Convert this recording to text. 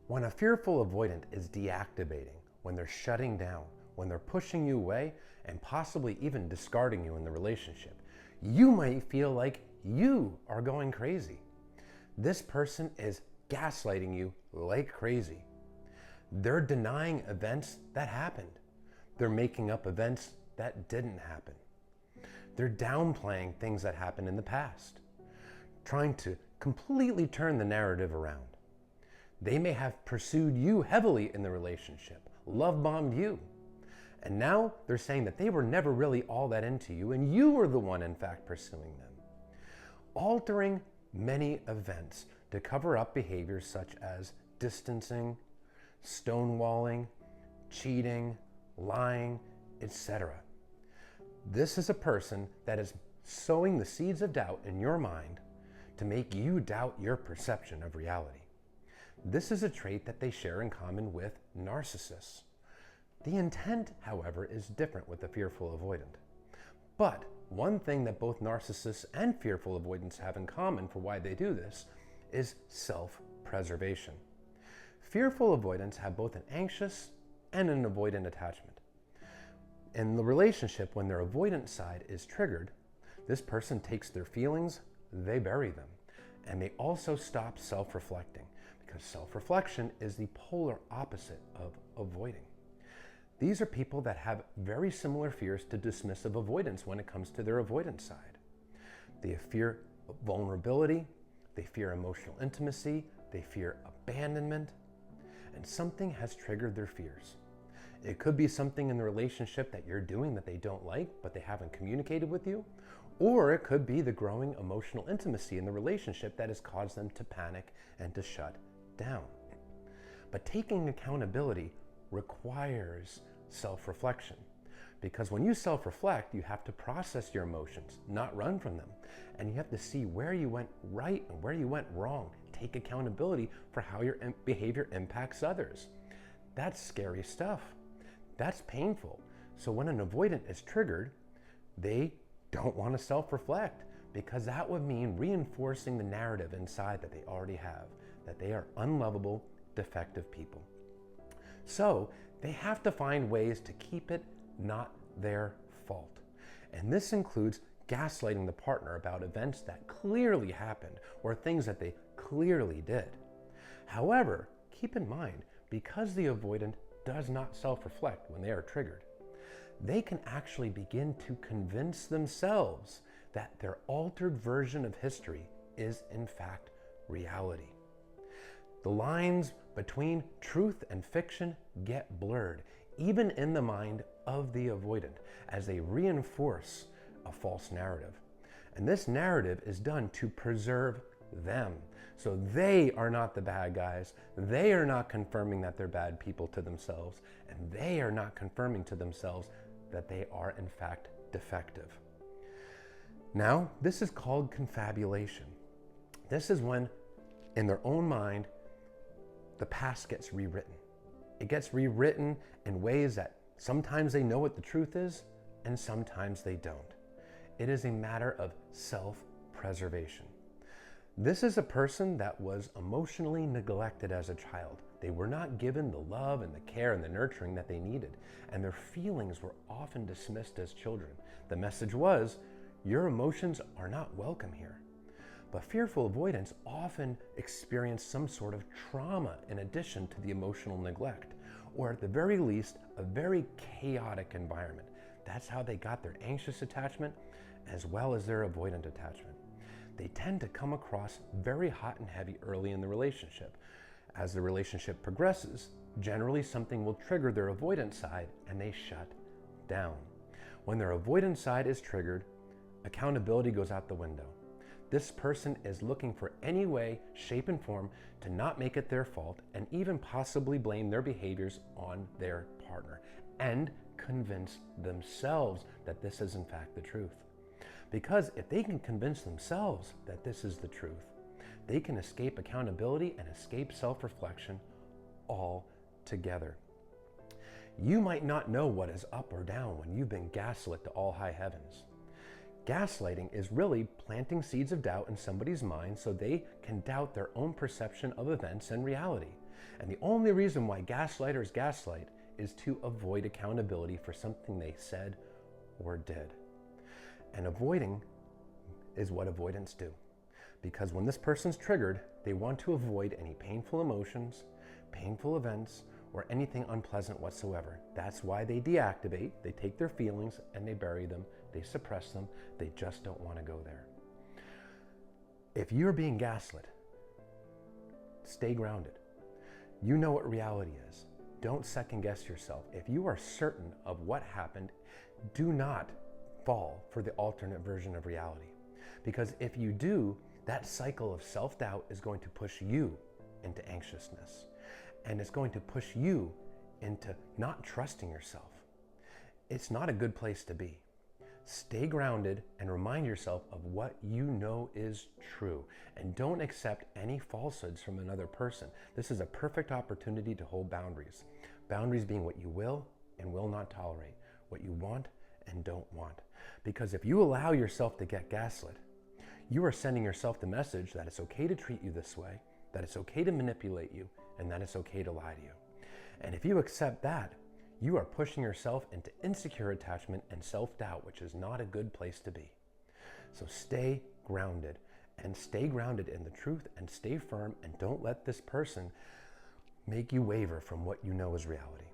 When a fearful avoidant is deactivating, when they're shutting down, when they're pushing you away, and possibly even discarding you in the relationship, you might feel like you are going crazy. This person is gaslighting you like crazy. They're denying events that happened. They're making up events that didn't happen. They're downplaying things that happened in the past, trying to completely turn the narrative around. They may have pursued you heavily in the relationship, love bombed you, and now they're saying that they were never really all that into you and you were the one in fact pursuing them. Altering many events to cover up behaviors such as distancing, stonewalling, cheating, lying, etc. This is a person that is sowing the seeds of doubt in your mind to make you doubt your perception of reality. This is a trait that they share in common with narcissists. The intent, however, is different with the fearful avoidant. But one thing that both narcissists and fearful avoidants have in common for why they do this is self-preservation. Fearful avoidants have both an anxious and an avoidant attachment. In the relationship, when their avoidant side is triggered, this person takes their feelings, they bury them, and they also stop self-reflecting, because self-reflection is the polar opposite of avoiding. These are people that have very similar fears to dismissive avoidance when it comes to their avoidance side. They fear vulnerability, they fear emotional intimacy, they fear abandonment, and something has triggered their fears. It could be something in the relationship that you're doing that they don't like, but they haven't communicated with you, or it could be the growing emotional intimacy in the relationship that has caused them to panic and to shut down. But taking accountability requires self-reflection, because when you self-reflect, you have to process your emotions, not run from them, and you have to see where you went right and where you went wrong. Take accountability for how your behavior impacts others. That's scary stuff. That's painful. So when an avoidant is triggered, they don't want to self-reflect, because that would mean reinforcing the narrative inside that they already have, that they are unlovable, defective people. So they have to find ways to keep it not their fault. And this includes gaslighting the partner about events that clearly happened or things that they clearly did. However, keep in mind, because the avoidant does not self-reflect when they are triggered, they can actually begin to convince themselves that their altered version of history is in fact reality. The lines between truth and fiction get blurred, even in the mind of the avoidant, as they reinforce a false narrative. And this narrative is done to preserve them. So they are not the bad guys. They are not confirming that they're bad people to themselves, and they are not confirming to themselves that they are in fact defective. Now, this is called confabulation. This is when, in their own mind, the past gets rewritten. It gets rewritten in ways that sometimes they know what the truth is, and sometimes they don't. It is a matter of self-preservation. This is a person that was emotionally neglected as a child. They were not given the love and the care and the nurturing that they needed, and their feelings were often dismissed as children. The message was, your emotions are not welcome here. But fearful avoidants often experience some sort of trauma in addition to the emotional neglect, or at the very least, a very chaotic environment. That's how they got their anxious attachment as well as their avoidant attachment. They tend to come across very hot and heavy early in the relationship. As the relationship progresses, generally something will trigger their avoidant side and they shut down. When their avoidant side is triggered, accountability goes out the window. This person is looking for any way, shape, and form to not make it their fault and even possibly blame their behaviors on their partner and convince themselves that this is in fact the truth. Because if they can convince themselves that this is the truth, they can escape accountability and escape self-reflection altogether. You might not know what is up or down when you've been gaslit to all high heavens. Gaslighting is really planting seeds of doubt in somebody's mind so they can doubt their own perception of events and reality. And the only reason why gaslighters gaslight is to avoid accountability for something they said or did. And avoiding is what avoidants do. Because when this person's triggered, they want to avoid any painful emotions, painful events, or anything unpleasant whatsoever. That's why they deactivate, they take their feelings and they bury them, they suppress them, they just don't want to go there. If you're being gaslit, stay grounded. You know what reality is. Don't second guess yourself. If you are certain of what happened, do not fall for the alternate version of reality. Because if you do, that cycle of self-doubt is going to push you into anxiousness. And it's going to push you into not trusting yourself. It's not a good place to be. Stay grounded and remind yourself of what you know is true. And don't accept any falsehoods from another person. This is a perfect opportunity to hold boundaries. Boundaries being what you will and will not tolerate, what you want and don't want. Because if you allow yourself to get gaslit, you are sending yourself the message that it's okay to treat you this way, that it's okay to manipulate you, and that it's okay to lie to you. And if you accept that, you are pushing yourself into insecure attachment and self-doubt, which is not a good place to be. So stay grounded, and stay grounded in the truth, and stay firm, and don't let this person make you waver from what you know is reality.